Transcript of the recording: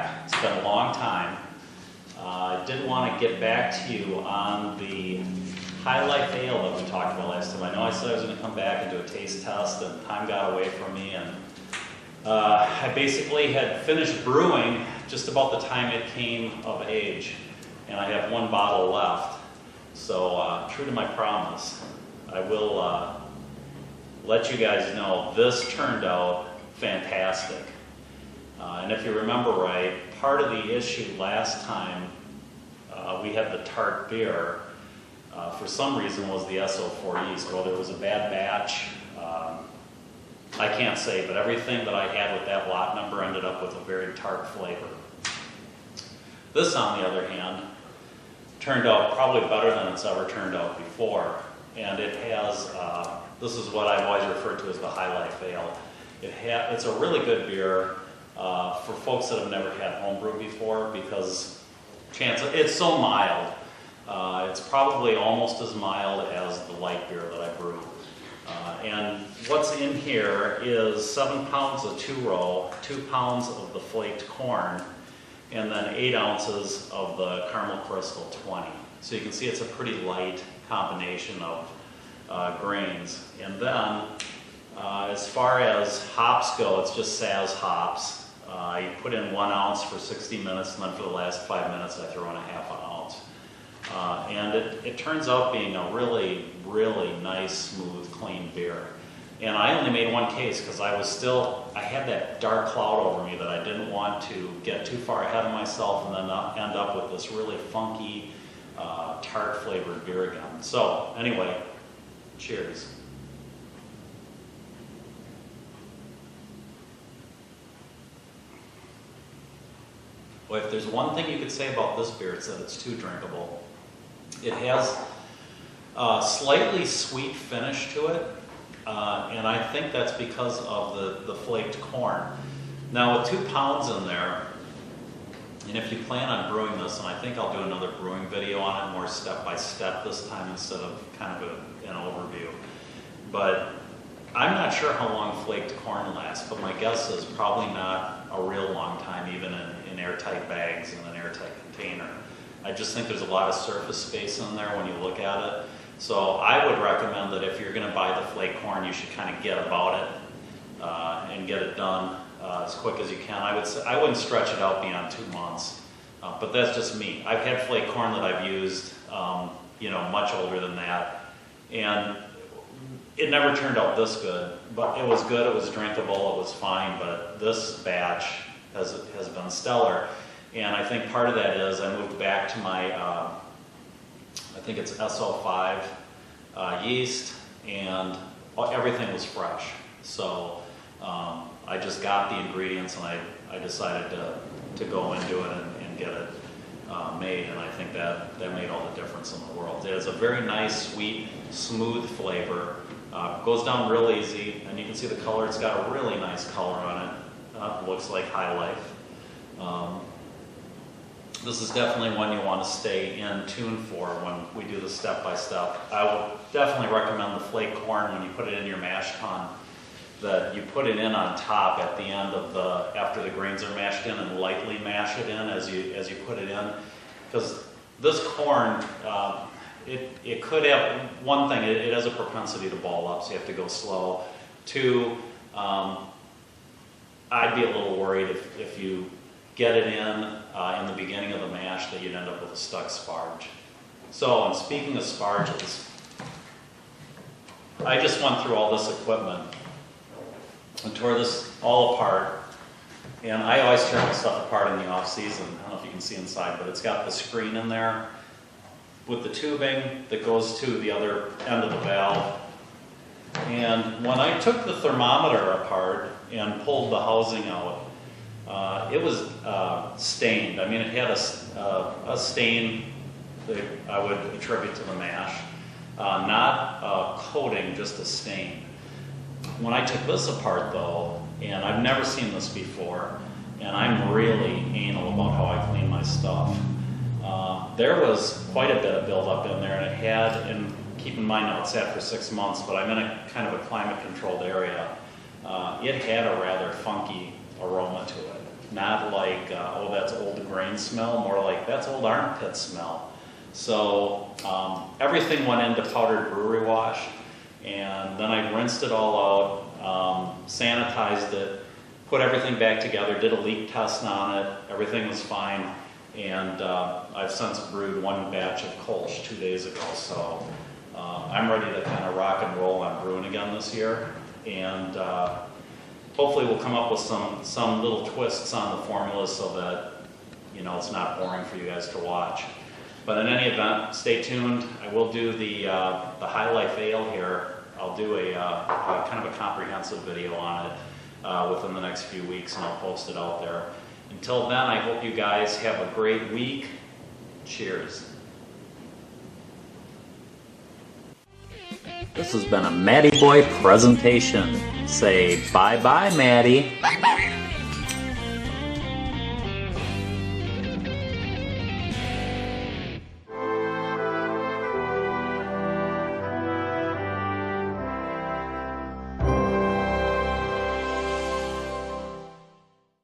back. It's been a long time. I did want to get back to you on the Highlife Ale that we talked about last time. I know I said I was going to come back and do a taste test, and time got away from me, and I basically had finished brewing just about the time it came of age, and I have one bottle left. So true to my promise, I will let you guys know this turned out fantastic. And if you remember right, part of the issue last time we had the tart beer, for some reason, was the SO4 yeast. Whether it was a bad batch, I can't say, but everything that I had with that lot number ended up with a very tart flavor. This, on the other hand, turned out probably better than it's ever turned out before. And it has, this is what I've always referred to as the Highlife Ale. It's a really good beer for folks that have never had homebrew before, because it's so mild. It's probably almost as mild as the light beer that I brew. And what's in here is 7 pounds of 2-row, 2 pounds of the flaked corn, and then 8 ounces of the caramel crystal 20. So you can see it's a pretty light combination of grains. And then as far as hops go, it's just Saz hops. You put in 1 ounce for 60 minutes, and then for the last 5 minutes I throw in a half an ounce. And it turns out being a really, really nice, smooth, clean beer. And I only made one case because I had that dark cloud over me that I didn't want to get too far ahead of myself and then end up with this really funky, tart flavored beer again. So anyway, cheers. Well, if there's one thing you could say about this beer, it's that it's too drinkable. It has a slightly sweet finish to it, and I think that's because of the flaked corn. Now with 2 pounds in there, and if you plan on brewing this, and I think I'll do another brewing video on it, more step by step this time instead of kind of an overview. But I'm not sure how long flaked corn lasts, but my guess is probably not a real long time, even in airtight bags in an airtight container. I just think there's a lot of surface space in there when you look at it. So I would recommend that if you're going to buy the flaked corn, you should kind of get about it and get it done as quick as you can. I wouldn't stretch it out beyond 2 months, but that's just me. I've had flaked corn that I've used, much older than that, and it never turned out this good. But it was good. It was drinkable. It was fine. But this batch has been stellar. And I think part of that is I moved back to my, I think it's SO5 yeast, and everything was fresh. So I just got the ingredients, and I decided to go into it and get it made, and I think that made all the difference in the world. It has a very nice, sweet, smooth flavor. Goes down real easy, and you can see the color. It's got a really nice color on it. Looks like Highlife. This is definitely one you want to stay in tune for when we do the step-by-step. I would definitely recommend the flaked corn when you put it in your mash tun, that you put it in on top at the end of after the grains are mashed in, and lightly mash it in as you put it in. Because this corn, it could have, one thing, it has a propensity to ball up, so you have to go slow. 2, I'd be a little worried if you get it in the beginning of the mash that you'd end up with a stuck sparge. So, and speaking of sparges, I just went through all this equipment and tore this all apart. And I always tear my stuff apart in the off season. I don't know if you can see inside, but it's got the screen in there with the tubing that goes to the other end of the valve. And when I took the thermometer apart and pulled the housing out, it was stained. I mean, it had a stain that I would attribute to the mash. Not a coating, just a stain. When I took this apart though, and I've never seen this before, and I'm really anal about how I clean my stuff, there was quite a bit of buildup in there, and it had, and keep in mind now it sat for 6 months, but I'm in a kind of a climate controlled area. It had a rather funky aroma to it. not like, oh, that's old grain smell, more like that's old armpit smell. So everything went into powdered brewery wash, and then I rinsed it all out, sanitized it, put everything back together, did a leak test on it, everything was fine, and I've since brewed one batch of Kolsch 2 days ago, so I'm ready to kind of rock and roll on brewing again this year, and hopefully we'll come up with some little twists on the formula so that, you know, it's not boring for you guys to watch. But in any event, stay tuned. I will do the Highlife Ale here. I'll do a kind of a comprehensive video on it within the next few weeks, and I'll post it out there. Until then, I hope you guys have a great week. Cheers. This has been a Matty Boy presentation. Say bye-bye, Matty.